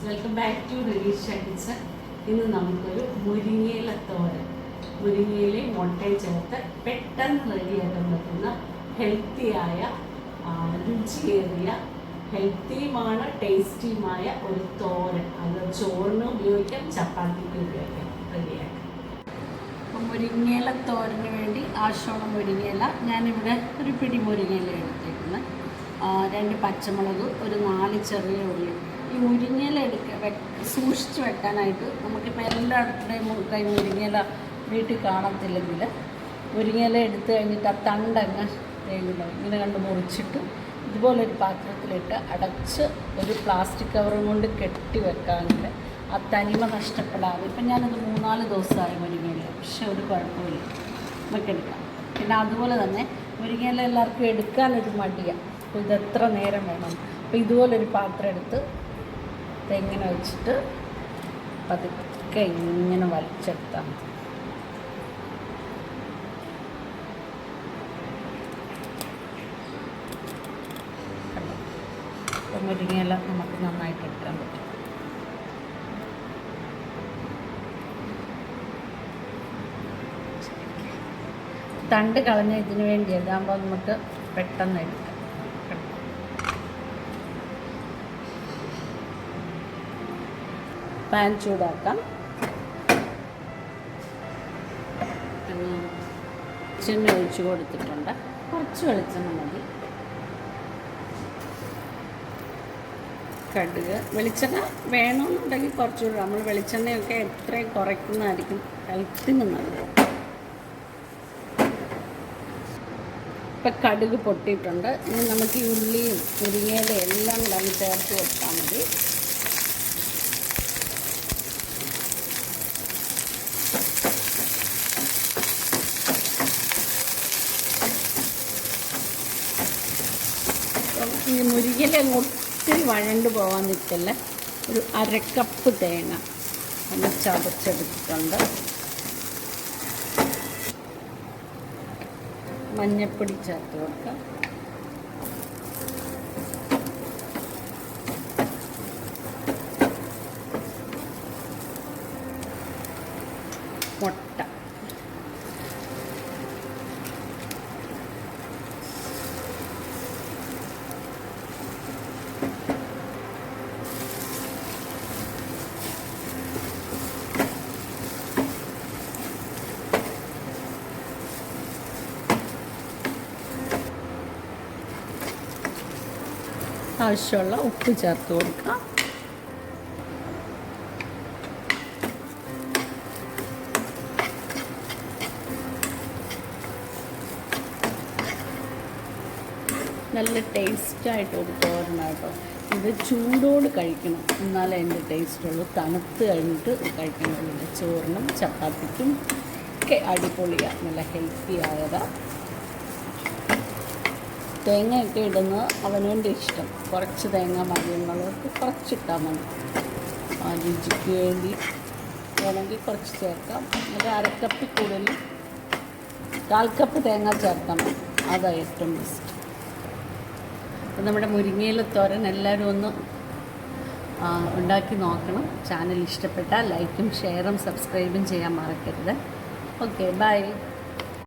Welcome back to Relisha kitchen. ഇന്ന് നമുക്കൊരു മുരിങ്ങയില തോരൻ, മുരിങ്ങയിലെ മുട്ടയും ചേർത്ത് പെട്ടെന്ന് റെഡിയാക്കാൻ പറ്റുന്ന ഹെൽത്തിയായ, രുചിയേറിയ, ഹെൽത്തിയുമാണ് ടേസ്റ്റിയുമായ ഒരു തോരൻ. അത് ചോറിന് ഉപയോഗിക്കാം, ചപ്പാത്തിക്ക് ഉപയോഗിക്കാം. റെഡിയാക്കാം. അപ്പം മുരിങ്ങയില തോരന് വേണ്ടി ആവശ്യമുള്ള മുരിങ്ങയില ഞാനിവിടെ ഒരു പിടി മുരിങ്ങയില എടുത്തേക്കുന്നത്, 2 പച്ചമുളക്, ഒരു 4 ചെറിയ ഉള്ളി. ഈ മുരിങ്ങയില സൂക്ഷിച്ച് വെക്കാനായിട്ട് നമുക്കിപ്പോൾ എല്ലായിടത്തുടെയും കൈ മുരിങ്ങയില വീട്ടിൽ കാണത്തില്ലെങ്കിൽ മുരിങ്ങയില എടുത്ത് കഴിഞ്ഞിട്ട് ആ തണ്ടങ്ങ് ഇങ്ങനെ കണ്ട് മുറിച്ചിട്ട് ഇതുപോലൊരു പാത്രത്തിലിട്ട് അടച്ച് ഒരു പ്ലാസ്റ്റിക് കവറും കൊണ്ട് കെട്ടി വെക്കാമെങ്കിൽ ആ തനിമ നഷ്ടപ്പെടാതെ. ഇപ്പം ഞാനത് 3-4 ദിവസമായി മുരിങ്ങയില, പക്ഷെ ഒരു കുഴപ്പമില്ല, നമുക്കെടുക്കാം. പിന്നെ അതുപോലെ തന്നെ മുരിങ്ങയില എല്ലാവർക്കും എടുക്കാനൊരു മടിയാണ്. അപ്പോൾ ഇതെത്ര നേരം വേണം. അപ്പോൾ ഇതുപോലൊരു പാത്രം എടുത്ത് ഇതെങ്ങനെ വെച്ചിട്ട് പതുക്കെ ഇങ്ങനെ വലിച്ചെടുത്താൽ മതി. അപ്പം മുരിങ്ങയില നമുക്ക് നന്നായിട്ട് എടുക്കാൻ പറ്റും. തണ്ട് കളഞ്ഞ ഇതിന് വേണ്ടി ഇതാകുമ്പോൾ നമുക്ക് പെട്ടെന്ന് എടുക്കാം. പാൻ ചൂടാക്കാം. വെളിച്ചെണ്ണ ഒഴിച്ച് കൊടുത്തിട്ടുണ്ട്. കുറച്ച് വെളിച്ചെണ്ണ മതി. കടുക്, വെളിച്ചെണ്ണ വേണമെന്നുണ്ടെങ്കിൽ കുറച്ചുകൂടെ. നമ്മൾ വെളിച്ചെണ്ണയൊക്കെ എത്രയും കുറയ്ക്കുന്നതായിരിക്കും ഹെൽത്തിന് നല്ലത്. ഇപ്പം കടുക് പൊട്ടിയിട്ടുണ്ട്. ഇനി നമുക്ക് ഈ ഉള്ളിയും മുരിങ്ങയിലും എല്ലാം കൂടെ അങ്ങ് ചേർത്ത് കൊടുത്താൽ മതി. ഈ മുരിങ്ങയില ഒത്തിരി വഴണ്ട് പോകാൻ നിൽക്കില്ല. ഒരു 1/2 കപ്പ് തേങ്ങ ഒന്ന് ചതച്ചെടുത്തിട്ടുണ്ട്. മഞ്ഞൾപ്പൊടി ചേർത്ത് കൊടുക്കാം. മുട്ട, ആവശ്യമുള്ള ഉപ്പ് ചേർത്ത് കൊടുക്കാം. നല്ല ടേസ്റ്റായിട്ടൊരു തോരനാട്ടോ. ഇത് ചൂടോട് കഴിക്കണം, എന്നാലേ അതിൻ്റെ ടേസ്റ്റുള്ളൂ. തണുത്ത് കഴിഞ്ഞിട്ട് കഴിക്കണമെന്നില്ല. ചോറിനും ചപ്പാത്തിക്കും ഒക്കെ അടിപൊളിയാണ്, നല്ല ഹെൽത്തി ആയതാണ്. തേങ്ങയൊക്കെ ഇടുന്നത് അവനവൻ്റെ ഇഷ്ടം. കുറച്ച് തേങ്ങ മതിയെന്നുള്ളവർക്ക് കുറച്ചിട്ടാൽ മതി. രുചിക്ക് വേണ്ടി വേണമെങ്കിൽ കുറച്ച് ചേർക്കാം. ഒരു 1/2 കപ്പിൽ കൂടുതൽ 1/4 കപ്പ് തേങ്ങ ചേർക്കണം, അതാണ് ഏറ്റവും ബെസ്റ്റ്. അപ്പം നമ്മുടെ മുരിങ്ങയില തോരൻ എല്ലാവരും ഒന്ന് ഉണ്ടാക്കി നോക്കണം. ചാനൽ ഇഷ്ടപ്പെട്ടാൽ ലൈക്കും ഷെയറും സബ്സ്ക്രൈബും ചെയ്യാൻ മറക്കരുത്. Okay, by.